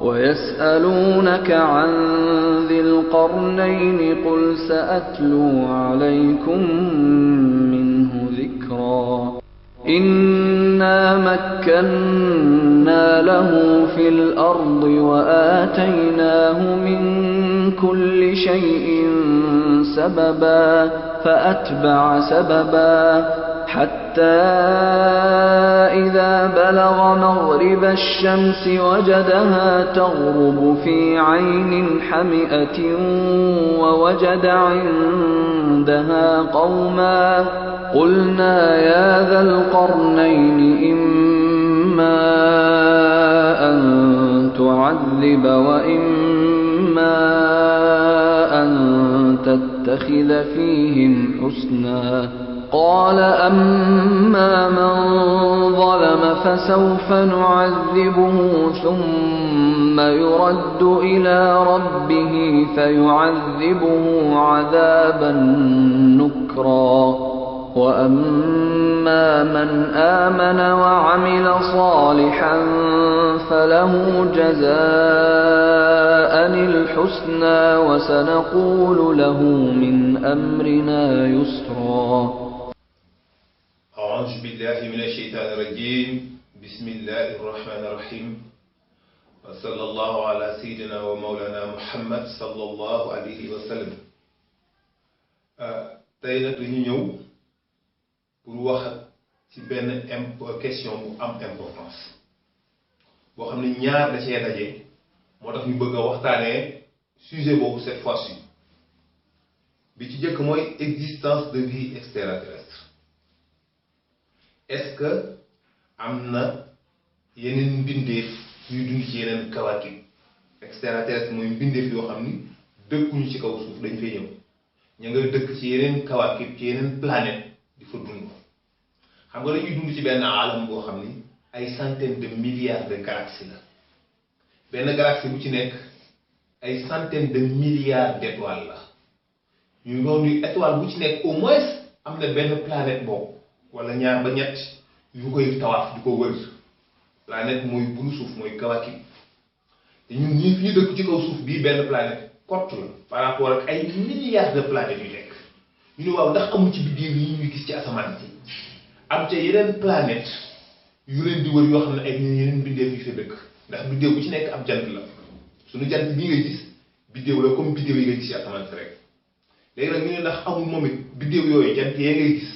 ويسألونك عن ذي القرنين قل سأتلو عليكم منه ذكرا إنا مكنا له في الأرض وآتيناه من كل شيء سببا فأتبع سببا حتى إذا بلغ مغرب الشمس وجدها تغرب في عين حمئة ووجد عندها قوما قلنا يا ذا القرنين إما أن تعذب وإما أن تتخذ فيهم حسنا قال أما من ظلم فسوف نعذبه ثم يرد إلى ربه فيعذبه عذابا نكرا وأما من آمن وعمل صالحا فله جزاء الحسنى وسنقول له من أمرنا يسرا أعوذ بالله من الشيطان الرجيم بسم الله الرحمن الرحيم وصلى الله على سيدنا ومولانا محمد صلى الله عليه وسلم tey nag dañu ñëw pour wax ci benn question bu am importance boo xam ne ñaar da cee daje moo tax ñu bëgg a waxtaanee sujet boobu cette fois-ci bi ci jëkk mooy existence de vie extraterrestre est-ce que am na yeneen mbindeef ñuy dund ci yeneen kawaakib extraterrestre mooy mbindeef yoo xam ni dëkkuñu ci kaw suuf dañ fay ñëw ña nga dëkk ci yeneen kawaakib ci yeneen planète di fa dund xam nga dañuy dund ci benn alam boo xam ni ay centaines de milliards de galaxies la benn galaxie bu ci nekk ay centaines de milliards d'étoiles la ñu noonu étoile bu ci nekk au moins am na benn planète boobu wala ñaar ba ñett yu koy tawaaf di ko wër planète mooy bulu suuf mooy kawaakib te ñun ñii fi ñu dëkk ci kaw suuf bii benn planète kott la par rapport ak ay milliards de planètes yu nekk ñu ne waaw ndax amul ci biddew yi ñuy gis ci asamaan si am ca yeneen planète yu leen di wër yoo xam ne ay yeneen biddew yu fi dëkk ndax biddew bu ci nekk ab jant la suñu jant bii ngay gis biddew la comme biddew yi ngay gis ci asamaan si rek léegi nag ñu ne ndax amul moom it biddew yooyu jant yee ngay gis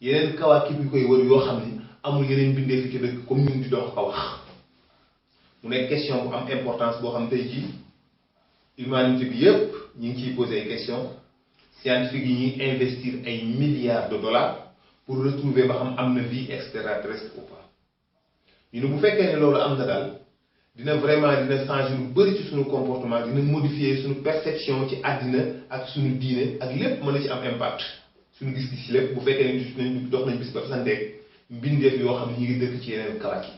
yeneen kawaakib yu koy wër yoo xam ni amul yeneen bindee fi ci dëkk comme ñun di dox ko wax mu nekk question bu am importance boo xam tey jii humanité bi yépp ñu ngi ciy poser ay question scientifique yi ñuy investir ay milliards de dollars pour retrouver ba xam am na vie extraterrestre ou pas ñu ne bu fekkee ne loolu am na daal dina vraiment dina changer lu bari ci suñu comportement dina modifier suñu perception ci àddina ak suñu diine ak lépp mën na ci am impact suñu gis-gis ci lépp bu fekkee ne dox nañ bis ba santeeg mbindeef yoo xam ne ñu ngi dëkk ci yeneen kawaakib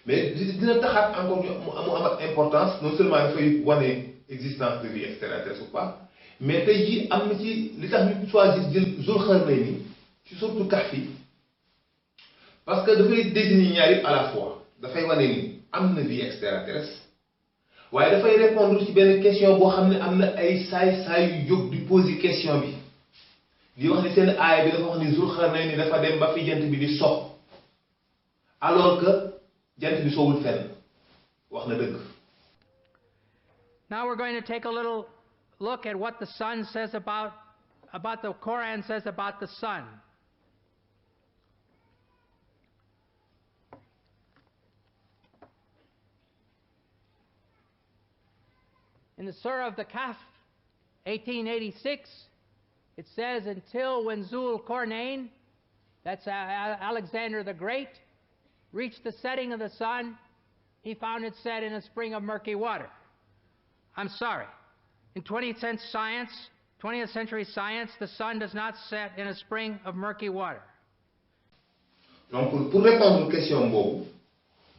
mais dina taxaat encore mu amat importance non seulement dafay wane existence de vie extraterrestre ou pas mais tey jii am na ci li tax ñu choisir jël Zulqarnayni ci surtout Kahfi parce que dafay désigner ñaar yëpp à la fois dafay wane ni am na vie extraterrestre waaye dafay répondre ci benn question boo xam ne am na ay saay yu jóg di poser question bi di wax ni seen aaya bi dafa wax ni Zulqarnayni dafa dem ba fi jant bi di sox alors que jant bi sowul fenn wax na dëgg. Now we're going to take a little look at what the sun says about the Quran says about the sun. In the Surah of the Kahf, 1886, it says, until when Zulqarnain, that's Alexander the Great, reached the setting of the sun, he found it set in a spring of murky water. I'm sorry. In 20th century science, the sun does not set in a spring of murky water. Donc pour répondre aux questions boobu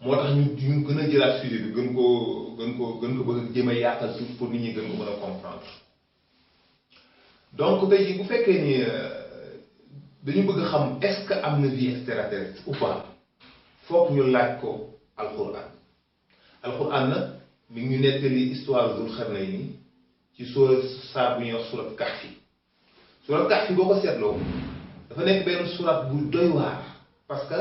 moo tax ñu gën a jëlaat sujet bi gën ko bëgg jéem a yaatal tuuti pour nit ñi gën ko mën a comprendre. Donc tey jii bu fekkee ni dañu bëgg xam est-ce que am na vie extraterrestre ou pas foog ñu laaj ko alquran alquran nag mi ngi ñu nettali histoire Zul Qarnayni ci saar bu ñuy wax surat Kahfi. surat Kahfi boo ko seetloo dafa nekk benn surat bu doy waar parce que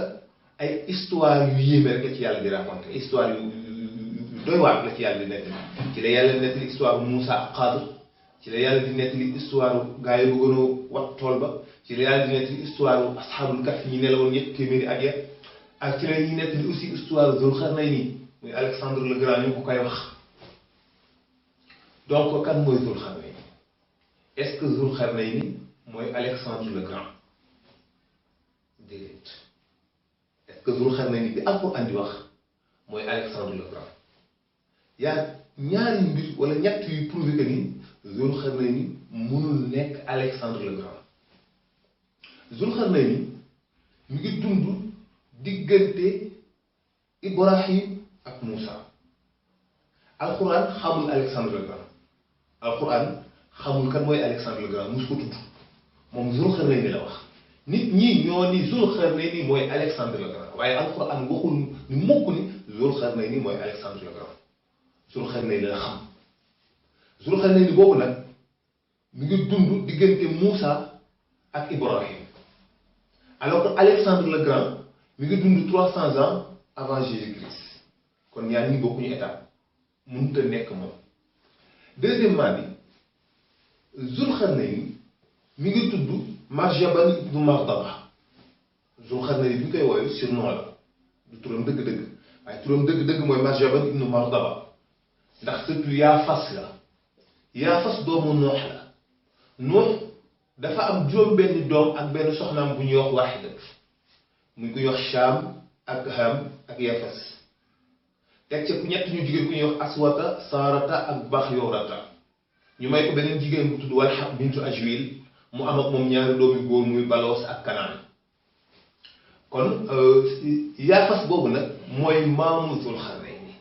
ay histoire yu yéeme rek la ci yàlla di raconté histoire yu doy waar la ci yàlla di nettali. ci la yàlla di nettali histoire bu Moussa ak Xaadir ci la yàlla di nettali histoire gaa yi bëggoon a wat tool ba ci la yàlla di nettali histoire asxaabul kahfi ñi nelawoon ñetti téeméeri at ya ak ci la ñuy nettali aussi histoire Zul Qarnayni muy Alexandre le Grand ñu ko koy wax. donc kan mooy Zul Qarnayni est-ce que Zul Qarnayni mooy Alexandre le Grand déedéet est-ce que Zul Qarnayni bi Alxuraan di wax mooy Alexandre le Grand yaa ñaari mbir wala ñett yu prouvé que ni Zul Qarnayni mënul nekk Alexandre le Grand. Zul Qarnayni mi ngi dund diggante Ibrahim ak Moussa. Alxuraan xamul Alexandre le Grand Alxuraan xamul kan mooy Alexandre le Grand mus ko tudd moom Zul Qarnayni la wax nit ñi ñoo ni Zul Qarnayni mooy Alexandre le Grand waaye Alxuraan waxul ni mukk ni Zul Qarnayni mooy Alexandre le Grand. Zul Qarnayni la xam Zul Qarnayni boobu nag mi ngi dund diggante Moussa ak Ibrahim alors que Alexandre le Grand mi ngi dund 300 ans avant Jésus-Christ kon ñaar ñi bokkuñu étape mënut a nekk moom. deuxièmement bi Zul Qarnayni mi ngi tudd Marjaban ibnu Mardaba Zul Qarnayni bi ñu koy woowee surnom la du turam dëgg-dëgg waaye turam dëgg-dëgg mooy Marjaban ibnu Mardaba ndax surtout Yaafas la Yaafas doomu Noox la Noox dafa am juróom benn doom ak benn soxnaam bu ñuy wax Waaxida muy ku ñuy wax Shaam ak Ham ak Yaafas teg ca ku ñett ñu jigéen ku ñuy wax Aswata Saarata ak Baxyorata ñu may ko beneen jigéen bu tudd Walxa bintu Ajwil mu am ak moom ñaari doomi góor muy Baloos ak Kanaan kon Yaafas boobu nag mooy maamu Zul Qarnayni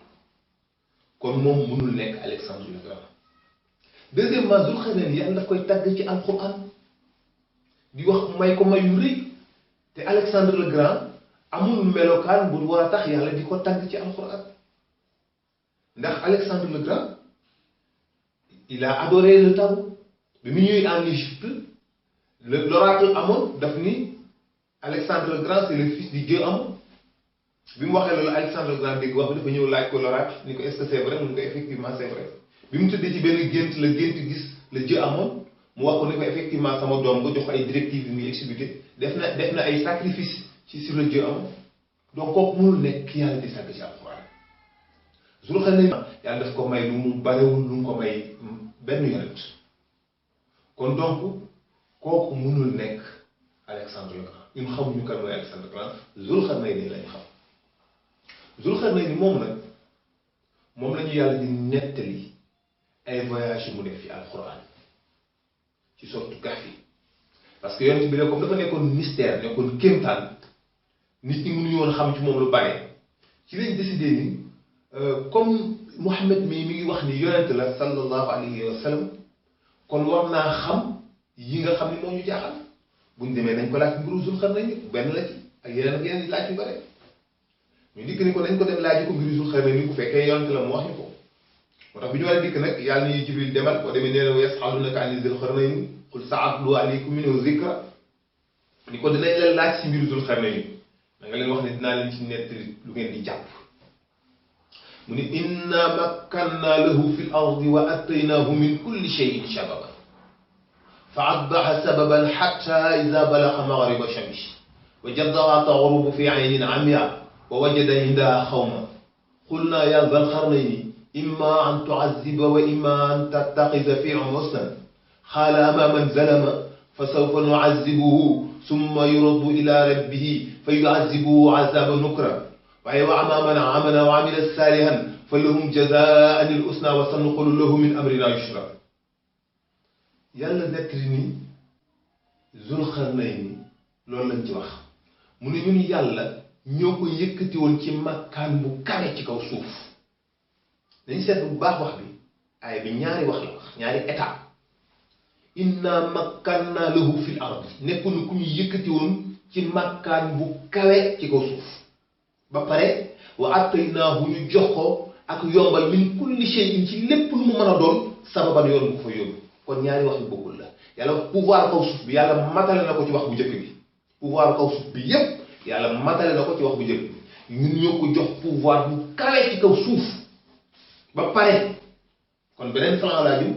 kon moom mënul nekk Alexandre le Grand. deuxièmement Zul Qarnayni yàlla daf koy tagg ci alquran di wax may ko may yu rëy te Alexandre le Grand amul melokaan bu war a tax yàlla di ko tagg ci alquran ndax Alexandre le Grand il a adoré le tabou bi mu ñëwee en Égypte l'oracle Amon daf ni Alexandre le Grand c'est le fils du dieu Amon bi mu waxee loolu Alexandre le Grand dégg wax bi dafa ñëw laaj ko l'oracle ni ko est-ce que c'est vrai mu ne ko effectivement c'est vrai bi mu tëddee ci benn gént la gént gis le dieu Amon mu wax ko ni ko effectivement sama doom nga jox ay directives yu muy exécuté def na ay sacrifice ci sur le dieu Amon donc kooku mënul nekk ki yàlla di sàgg ci alxuraan Zul Qarnayni yàlla daf ko may lu mu barewul lu mu ko may benn yonent kon donc kooku mënul nekk Alexandre le Grand ñun xamuñu kan mooy Alexandre le Grand Zul Qarnayni lañ xam Zul Qarnayni moom nag moom la ñu yàlla di nettali ay voyage yu mu def ci alxuraan ci sortu Kahfi parce que yonent bi ne comme dafa nekkoon mystère nekkoon kéemtaan nit ñi mënuñu woon xam ci moom lu bare ci lañ décidé ni comme Muhammad mi ngi wax ni yonent la sallallahu alayhi wa sallam kon war naa xam yi nga xam ni moo ñu jaaxal buñ demee nañ ko laaj mbiru Zul Qarnayni benn la ci ak yeneen laaj yu bare ñu dikk ni ko nañ ko dem laaj ko mbiru Zul Qarnayni bu fekkee yonent la mu wax ñu ko moo tax bi ñu war a dikk nag yàlla ni Jibril demal boo demee nee na yas'alunaka ani Zul Qarnayni qul sa'atlu alaykum minhu zikra ni ko dinañ leen laaj si mbiru Zul Qarnayni da nga leen wax ne dinaa leen ci nettali lu ngeen di jàpp mu ni inna makkanna lahu fi l ardi wa ataynaahu min kulli shay'in sababan fa atba'a sababan hatta idha balagha maghriba shamsi wajadaha taghrubu fi 'aynin 'amya wa wajada 'indaha qawman qulna ya Zal Qarnayni imma an tu'azziba wa imma an tattakhidha fihim husnan qala amma man zalama fasawfa nu'azzibuhu thumma yuraddu ila rabbihi fayu'azzibuhu 'adhaban nukra waaye wa amma man amana wa amila salihan falahum jazaa'an al-husna wa sanqulu lahu min amrina yusra yàlla nettali ni Zul Qarnayni loolu lañ ci wax mu ne ñun yàlla ñoo ko yëkkati woon ci makkaan bu kawe ci kaw suuf dañu seet bu baax wax bi ay bi ñaari wax la wax ñaari état inna makkanna lahu fil ardi nekkul ku ñu yëkkati woon ci makkaan bu kawe ci kaw suuf ba pare wa ataynaahu ñu jox ko ak yombal min kulli shay'in ci lépp lu mu mën a doon sababan yoon bu ko fa yóbbu kon ñaari wax yu bokkul la yàlla wax pouvoir kaw suuf bi yàlla matale na ko ci wax bu njëkk bi pouvoir kaw suuf bi yépp yàlla matale na ko ci wax bu njëkk bi ñun ñoo ko jox pouvoir bu kawe ci kaw suuf ba pare kon beneen plan laa jëm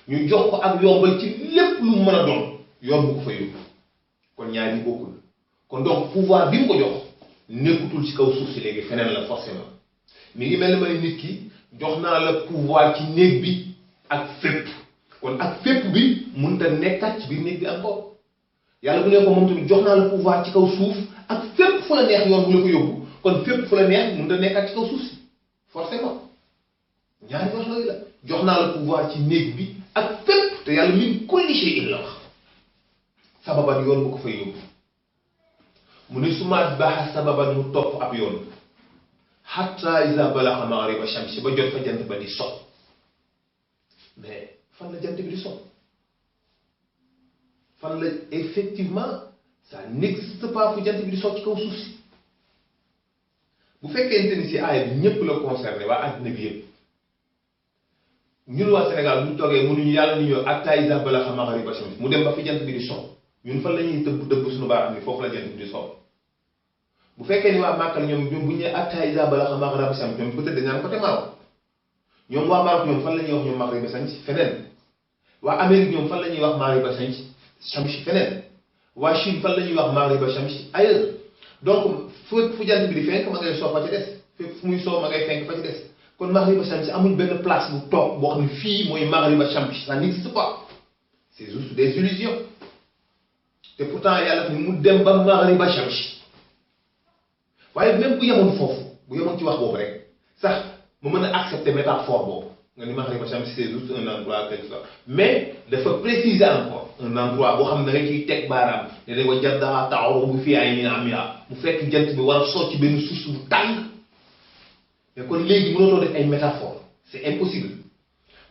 ñu jox ko ak yombal ci lépp lu mu mën a doon yoon bu ko fa yóbbu kon ñaari bokkul kon donc pouvoir bi mu ko jox nekkutul ci kaw suuf si léegi feneen la forcément mi ngi mel ni ma ne nit ki jox naa la pouvoir ci néeg bi ak fépp kon ak fépp bi mënut a nekkaat ci biir néeg bi encore yàlla bu ne ko moom tamit jox naa la pouvoir ci kaw suuf ak fépp fu la neex yoon bu la ko yóbbu kon fépp fu la neex mënut a nekkaat ci kaw suuf si forcément ñaari wax la jox naa la pouvoir ci néeg bi ak fépp te yàlla min kulli shay'in la wax sababan yoon bu ko fay yóbbu mu ne suma baaxa sababan mu topp ab yoon hatta iza balaxa maghriba shamsi ba jot fa jant ba di so mais fan la jant bi di so fan la effectivement ça n'existe pas fu jant bi di so ci kaw suuf si bu fekkente ni si aaya bi ñëpp la concerné waa àddina bi yëpp ñun waa Sénégal bu ñu toogee mënuñu yàlla ni ñoo hatta iza balaxa maghriba shamsi mu dem ba fi jant bi di so ñun fan la ñuy dëbb suñu baaraam ni foofu la jant bi di so bu fekkee ni waa Màkka ñoom bu ñu nee hatta iza balaxa maghriba shamsi ñoom peut-être dañ naan côté Maroc ñoom waa Maroc ñoom fan la ñuy wax ñoom maghriba shamsi feneen waa Amérique ñoom fan la ñuy wax maghriba shamsi feneen waa Chine fan la ñuy wax maghriba shamsi ailleurs donc fu jant bi di fenk ma ngay soo fa ci des fépp fu muy soo ma ngay fenk fa ci des kon maghriba shamsi amuñ benn place bu toog boo xam ne fii mooy maghriba shamsi ça n'existe pas c'est juste des illusions te pourtant yàlla ni mu dem ba maghriba shamsi waaye même bu yemoon foofu bu yemoon ci wax boobu rek sax mu mën a accepter métaphore boobu nga ni maghriba shamsi c'est juste un endroit quelque chose mais dafa préciser encore un endroit boo xam ne da nga ciy teg baaraam ne dañ ko jaddaha ta'rubu fi aynin amiya mu fekk jant bi war a socc ci benn suuf bu tàng mais kon léegi mënatoo def ay métaphore c'est impossible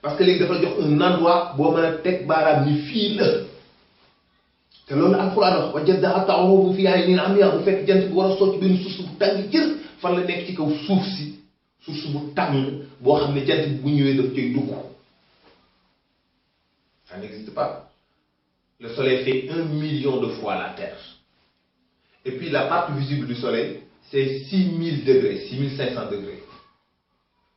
parce que léegi dafa jox un endroit boo mën a teg baaraam ni fii la te loolu alxuraan wax wa jaddaha ta'rubu fi aynin amiya mu fekk jant bi war a socc benn suuf bu tàng jër fan la nekk ci kaw suuf si suuf bu tàng boo xam ne jant bi bu ñëwee daf cay dugg ça n'existe pas. Le soleil fait 1 million de fois la Terre. Et puis la partie visible du soleil, c'est 6000 degrés, 6500 degrés.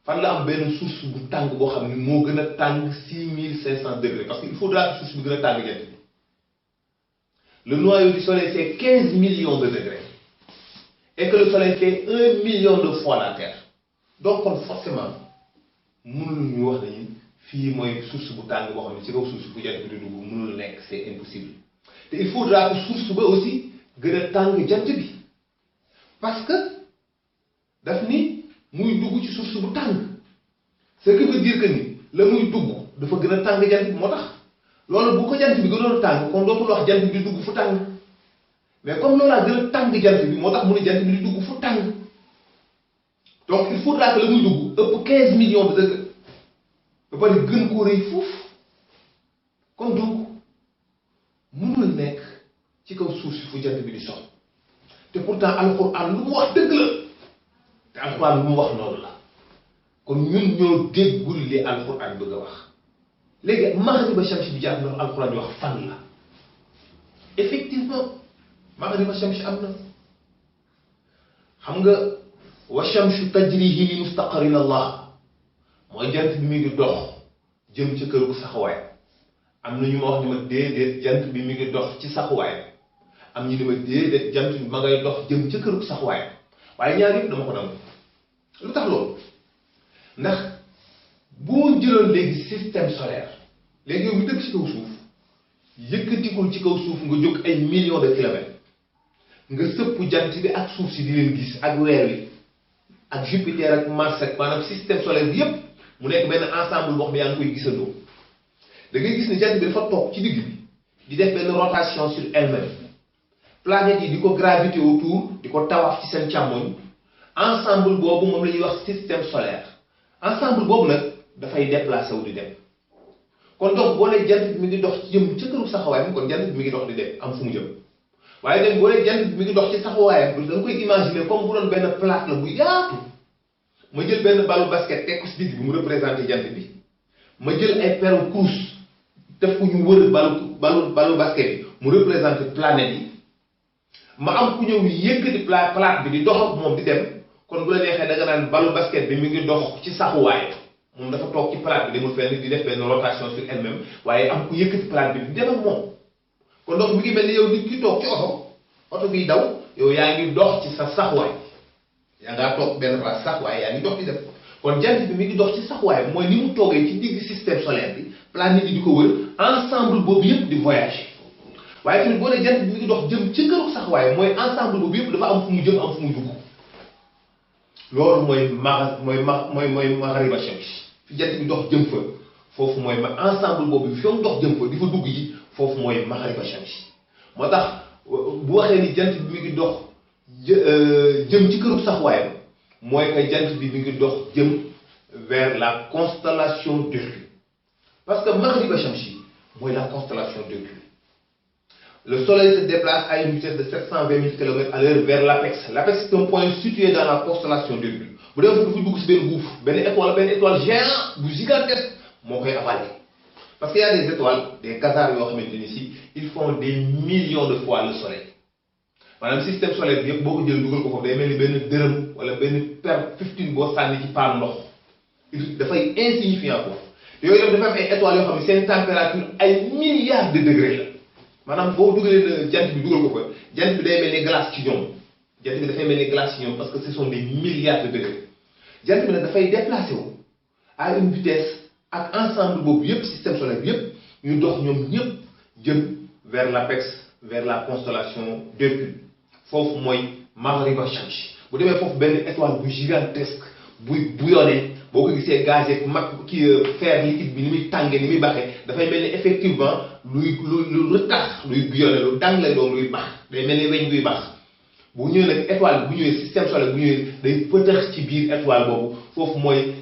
Fan la am benn source bu tàng boo xam ne moo gën a tàng 6500 degrés parce qu'il faudra que source bi gën a tàng jant bi. Le noyau du soleil fait 15 millions de degrés. Et que le soleil fait 1 million de fois la Terre. Donc kon forcément mënuñu wax nañu fii mooy source bu tàng boo xam ne ci kaw source bu jant bi di dugg mënul nekk c'est impossible te il faudra que source ba aussi gën a tàng jant bi parce que daf ni muy dugg ci source bu tàng ce qui veut dire que ni la muy dugg dafa gën a tàng jant bi moo tax loolu bu ko jant bi gënoon a tàng kon dootul wax jant bi di dugg fu tàng mais comme loolaa gën a tàng jant bi moo tax mu ne jant bi di dugg fu tàng donc il faudra que la muy dugg ëpp 15 millions de degrés ba pare gën koo rëy fuuf kon donc mënul nekk ci kaw suuf si fu jant bi di sox te pourtant alxuraan lu mu wax dëgg la te alxuraan lu mu wax noonu la kon ñun ñoo déggul li alxuraan bëgg a wax léegi maghriba shamsi bi jàpp na alxuraan di wax fan la effectivement maghriba shamsi am na xam nga wa shamsu tajrihi li mustaqarrin Allah mooy jant bi mi ngi dox jëm ci kër gu saxuwaay am na ñu ma wax ni ma déedéet jant bi mi ngi dox ci saxuwaay am ñu ni ma déedéet jant bi ma ngay dox jëm ci kër gu saxuwaay waaye ñaar yëpp dama ko nangu lu tax loolu ndax boo jëloon léegi système solaire léegi yow mi dëkk ci kaw suuf yëkkatikul ci kaw suuf nga jóg ay millions de kilomètres nga sëpp jant bi ak suuf si di leen gis ak weer wi ak Jupiter ak Mars ak maanaam système solaire bi yépp mu nekk benn ensemble boo xam ne yaa ngi koy gisandoo da ngay gis ne jant bi dafa toog ci digg bi di def benn rotation sur elle-même planètes yi di ko gravité autour di ko tawaaf ci seen càmmoñ ensemble boobu moom la ñuy wax système solaire ensemble boobu nag dafay déplacé wu di dem kon donc boo nee jant bi mi ngi dox ci jëm ca këru saxawaayam kon jant bi mi ngi dox di dem am fu mu jëm waaye dem boo nee jant bi mi ngi dox ci saxawaayam da nga koy imaginer comme bu doon benn plaque la bu yaatu ma jël benn balu basket teg ko si digg bi mu représenté jant bi ma jël ay peru course def ko ñu wër balu basket bi mu représenté planète yi ma am ku ñëw yëkkati plate bi di dox ak moom di dem kon bu la neexee da nga naan balu basket bi mi ngi dox ci saxuwaay moom dafa toog ci plate bi demul fenn di def benn rotation sur elle-même waaye am ku yëkkati plate bi di dem ak moom kon donc mi ngi mel ni yow nit ki toog ci oto biy daw yow yaa ngi dox ci sa saxuwaay yaa ngaa toog benn place saxuwaay yaa ngi dox di dem kon jant bi mi ngi dox ci saxuwaay mooy ni mu toogee ci digg système solaire bi planète yi di ko wër ensemble boobu yëpp di voyager waaye tamit boo nee jant bi mi ngi dox jëm ci këru saxuwaay mooy ensemble boobu yëpp dafa am fu mu jëm am fu mu dugg loolu mooy maghriba shams fi jant bi dox jëm fa foofu mooy ensemble boobu fi mu dox jëm fa di fa dugg ji foofu mooy maghriba shams moo tax bu waxee ni jant bi mi ngi dox jëm ci këru saxuwaayam mooy que jant bi mi ngi dox jëm vers la constellation d'Hercule parce que maghriba shamsi mooy la constellation d'Hercule. Le soleil se déplace à une vitesse de 720 000 km à l'heure vers l'apex. L'apex est un point situé dans la constellation d'Hercule. bu dee dafa dugg si benn gouffre benn étoile géant bu gigantesque moo koy avalé parce que y a des étoiles des quasars yoo xamante ni si ils font des millions de fois le soleil maanaam système solaire bi yëpp boo ko jël dugal ko foofu day mel ni benn dërëm wala benn per 15 boo sànni ci paan ndox dafay insignifiant foofu yooyu tam dafa am ay étoiles yoo xam ne seen température ay milliards de degrés la maanaam boo dugalee jant bi dugal ko fa jant bi day mel ni glace ci ñoom jant bi dafay mel ni glace ci ñoom parce que ce sont des milliards de degrés jant bi nag dafay déplacé wu à une vitesse ak ensemble boobu yëpp système solaire bi yëpp ñu dox ñoom ñëpp jëm vers l'apex vers la constellation d'Hercule foofu mooy maghriba shamsi bu demee foofu benn étoile bu gigantesque buy bouillonné boo ko gisee gaz yeeg fer liquide bi ni muy tàngee ni muy baxee dafay mel ni effectivement lu retax luy bouillonné lu dang lay doon luy bax day mel ni weñ buy bax bu ñëwee nag étoile bu ñëwee système solaire bu ñëwee day pëtëx ci biir étoile boobu foofu mooy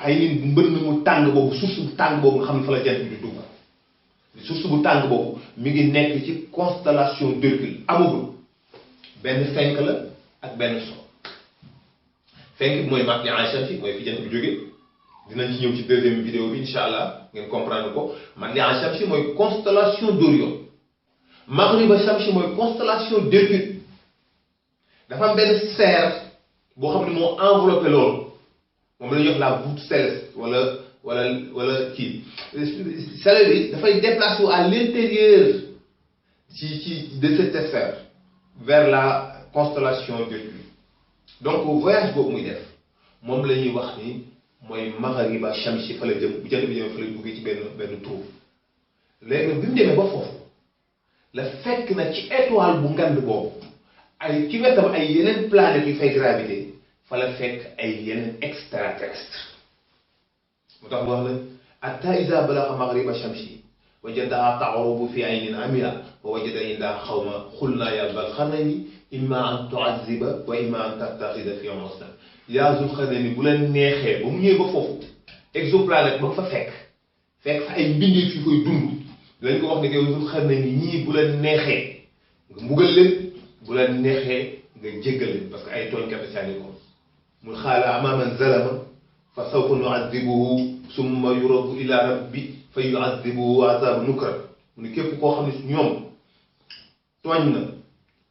ay nit mbënn mu tàng boobu source bu tàng boobu nga xam ne fa la jant bi di dugg source bu tàng boobu mi ngi nekk ci constellation d'Hercule amagul benn fenk la ak benn so fenk bi mooy matli'a shamsi mooy fi jant bi jógee dinañ ci ñëw ci deuxième vidéo bi incha allah ngeen comprendre ko matli'a shamsi mooy constellation d'Orion maghriba shamsi mooy constellation d'Hercule dafa am benn sphère boo xam ne moo enveloppé loolu moom la ñuy wax la voûte céleste wala kii soleil bi dafay déplacer à l'intérieur de cette sphère vers la constellation d'Hercule donc voyage boobu muy def moom la ñuy wax ni mooy maghriba shamsi fa la jëm bu jant bi jëm fa la duggee ci benn trou léegi nag bi mu demee ba foofu la fekk na ci étoile bu ngand boobu ay ci wetam ay yeneen planètes yu fay gravité fa la fekk ay yeneen extraterrestre moo tax wax na hatta iza balagha maghriba shamsi wajadaha ta'rubu fi aynin amiya wa wajada indaha qawman qulna ya dhal qarnayni imma an tu'azziba wa imma an tattakhidha fihim husnan yaa Zul Qarnayni bu leen neexee ba mu ñëwee ba foofu exoplanète ba mu fa fekk fa ay mbindeef yu koy dund lañ ko wax ne yow Zul Qarnayni ñii bu leen neexee nga mbugal leen bu leen neexee nga jéggal leen parce que ay tooñkat sànni ko mu xaala amaman zalama fa sawfa nu'adhibuhu summa yuraddu ila rabbi fa yu'adhibuhu azaban nukra mu ne képp koo xam ne ñoom tooñ na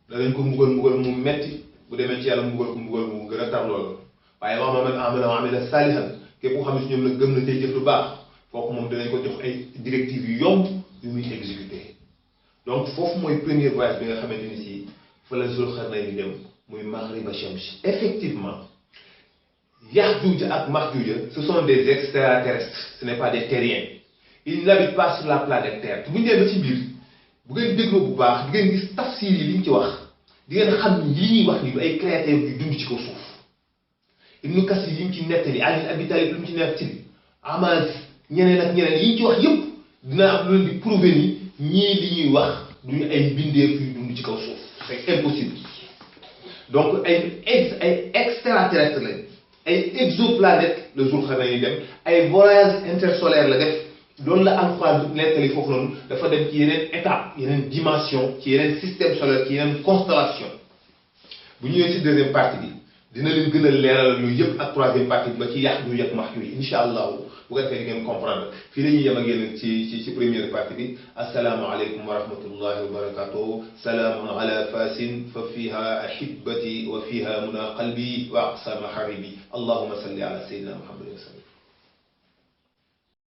danañ ko mbugal mu metti bu demee ci yàlla mbugal mu gën a tar loolu waaye wa man amana wa amila salihan képp koo xam ne ñoom la gëm na tey jëf lu baax foofu moom danañ ko jox ay directives yu yomb yu muy exécuter donc foofu mooy premier voyage bi nga xamante ni si fa la Zul Qarnayni dem muy maghriba shamsi effectivement Ya'juj ak Ma'juj ce sont des extraterrestres ce n'est pas des terriens ils n'habitent pas sur la planète Terre te bu ñu demee ba ci biir bu ngeen dégloo bu baax di ngeen gis tafsir yi li ñu ci wax di ngeen xam ni li ñuy wax ni du ay créatures yu dund ci kaw suuf Ibn Kathir yi ñu ci nettali Ali Abi Talib lu mu ci nettali Amaz ñeneen ak ñeneen yi ñu ci wax yëpp dina am lu leen di prouver ni ñii li ñuy wax duñu ay mbindeef yu dund ci kaw suuf c'est impossible donc ay extraterrestres lañ ay exoplanètes la Zul Qarnayni dem ay voyages intersolaires la def loolu la Alxuraan nettali foofu noonu dafa dem ci yeneen étape yeneen dimension ci yeneen système solaire ci yeneen constellation bu ñëwee ci deuxième partie bi dina leen gën a leeralal yooyu yëpp ak troisième partie ba ci yàq du yàq max yu incha allahu bu ko defee di ngeen comprendre fii la ñuy yem ak yéen ci première partie bi asalaamaaleykum wa rahmatullahi wa barakatuhu salaamun ala fasin fa fiha ahibati wa fiha muna qalbi wa aqsa maharibi allahuma salli ala sayyidina muhammadin wa sallam